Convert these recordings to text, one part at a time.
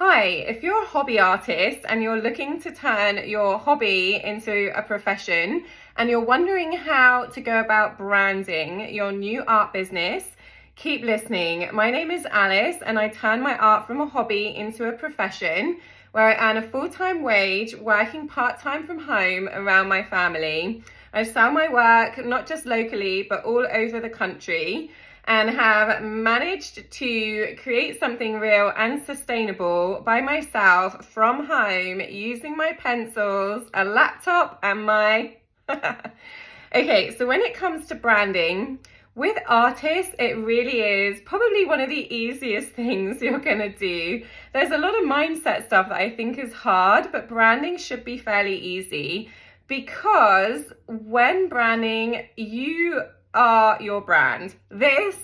Hi, if you're a hobby artist and you're looking to turn your hobby into a profession and you're wondering how to go about branding your new art business, keep listening. My name is Alice and I turn my art from a hobby into a profession where I earn a full-time wage working part-time from home around my family. I sell my work not just locally but all over the country, and have managed to create something real and sustainable by myself from home using my pencils, a laptop, and my... Okay, so when it comes to branding, with artists, it really is probably one of the easiest things you're gonna do. There's a lot of mindset stuff that I think is hard, but branding should be fairly easy because when branding, you are your brand. This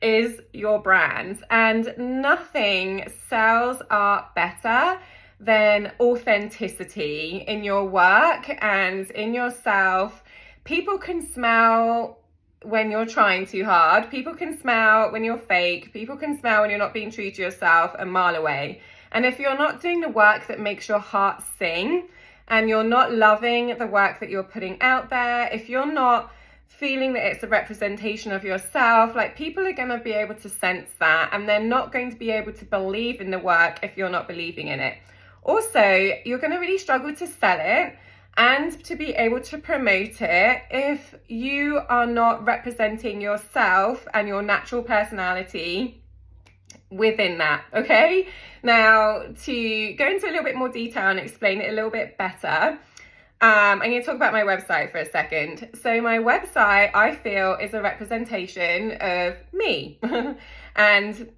is your brand, and nothing sells art better than authenticity in your work and in yourself. People can smell when you're trying too hard. People can smell when you're fake. People can smell when you're not being true to yourself a mile away. And if you're not doing the work that makes your heart sing, and you're not loving the work that you're putting out there, if you're not feeling that it's a representation of yourself, like, people are going to be able to sense that, and they're not going to be able to believe in the work if you're not believing in it. Also, you're going to really struggle to sell it and to be able to promote it if you are not representing yourself and your natural personality within that. Okay, now to go into a little bit more detail and explain it a little bit better, I'm going to talk about my website for a second. So my website, I feel, is a representation of me and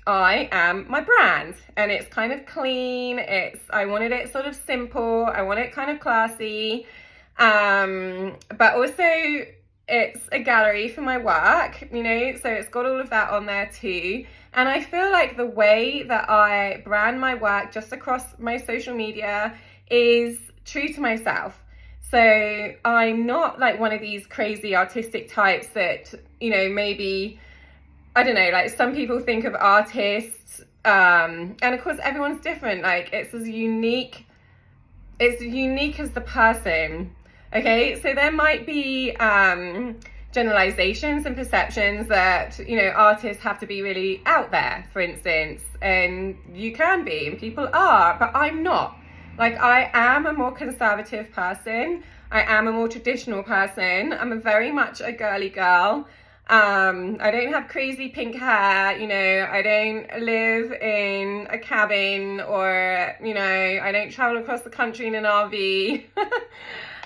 I am my brand, and it's kind of clean. I wanted it sort of simple. I want it kind of classy, but also it's a gallery for my work, so it's got all of that on there too. And I feel like the way that I brand my work just across my social media is true to myself. So I'm not like one of these crazy artistic types that, maybe, I don't know, like some people think of artists, and of course everyone's different. Like, it's unique as the person. Okay, so there might be generalizations and perceptions that, artists have to be really out there, for instance, and you can be, and people are, but I'm not. Like, I am a more conservative person. I am a more traditional person. I'm very much a girly girl. I don't have crazy pink hair, I don't live in a cabin, or, I don't travel across the country in an RV.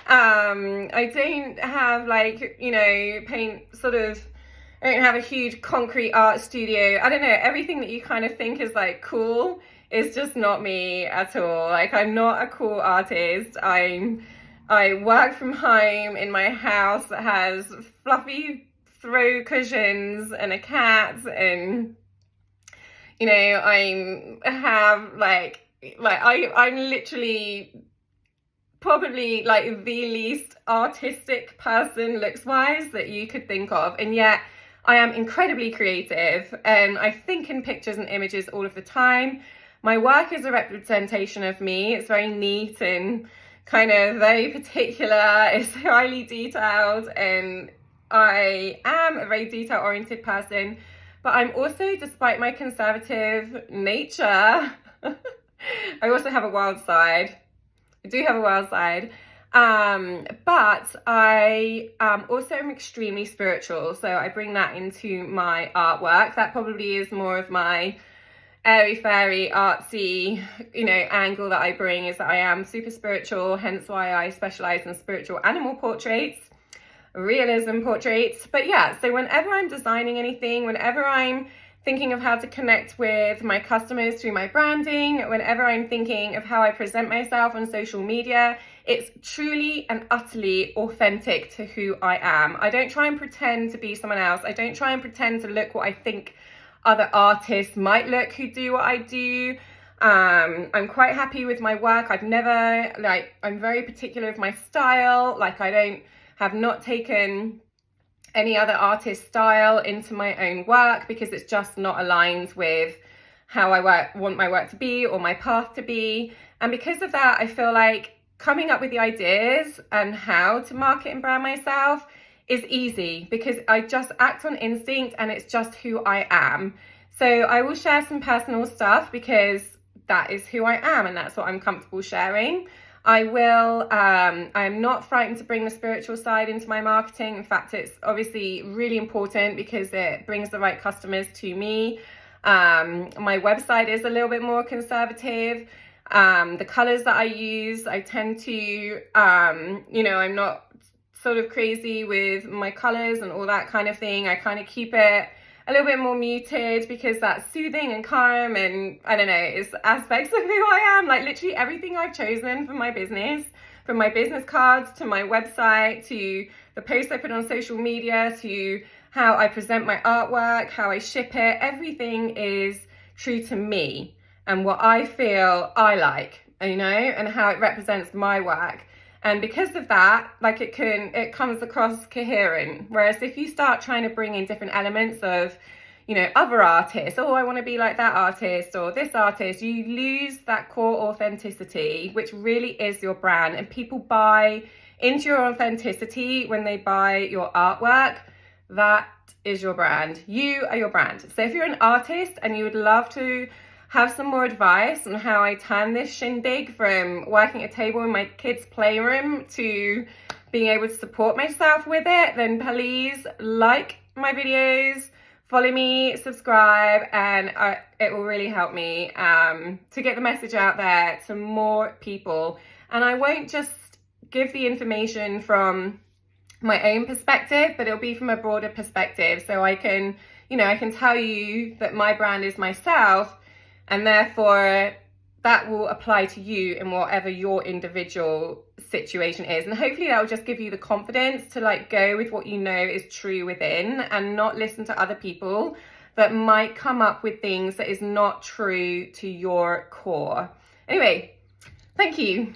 I don't have I don't have a huge concrete art studio. I don't know, everything that you kind of think is like cool is just not me at all. Like, I'm not a cool artist. I work from home in my house that has fluffy throw cushions and a cat, and I'm literally probably like the least artistic person looks wise that you could think of, and yet I am incredibly creative and I think in pictures and images all of the time. My work is a representation of me. It's very neat and kind of very particular. It's highly detailed, and I am a very detail-oriented person, but I'm also, despite my conservative nature, I also have a wild side. I do have a wild side, but I also am extremely spiritual, so I bring that into my artwork. That probably is more of my airy-fairy, artsy, angle that I bring, is that I am super spiritual, hence why I specialize in spiritual animal portraits, realism portraits. But yeah, so whenever I'm designing anything, whenever I'm thinking of how to connect with my customers through my branding, whenever I'm thinking of how I present myself on social media, it's truly and utterly authentic to who I am. I don't try and pretend to be someone else. I don't try and pretend to look what I think other artists might look who do what I do. I'm quite happy with my work. I'm very particular with my style. Like, I have not taken any other artist style into my own work because it's just not aligned with how I want my work to be or my path to be. And because of that, I feel like coming up with the ideas and how to market and brand myself is easy because I just act on instinct and it's just who I am. So I will share some personal stuff because that is who I am and that's what I'm comfortable sharing. I'm not frightened to bring the spiritual side into my marketing. In fact, it's obviously really important because it brings the right customers to me. My website is a little bit more conservative. The colors that I use, I tend to, I'm not sort of crazy with my colors and all that kind of thing. I kind of keep it a little bit more muted because that's soothing and calm, and I don't know, it's aspects of who I am. Like literally everything I've chosen for my business, from my business cards to my website to the posts I put on social media to how I present my artwork, how I ship it, everything is true to me and what I feel I like, and how it represents my work. And because of that, like it comes across coherent. Whereas if you start trying to bring in different elements of, other artists, I want to be like that artist or this artist, you lose that core authenticity, which really is your brand. And people buy into your authenticity when they buy your artwork. That is your brand. You are your brand. So if you're an artist and you would love to have some more advice on how I turn this shindig from working at a table in my kids' playroom to being able to support myself with it, then please like my videos, follow me, subscribe, and it will really help me to get the message out there to more people. And I won't just give the information from my own perspective, but it'll be from a broader perspective. So I can tell you that my brand is myself, and therefore that will apply to you in whatever your individual situation is. And hopefully that will just give you the confidence to go with what you know is true within and not listen to other people that might come up with things that is not true to your core. Anyway, thank you.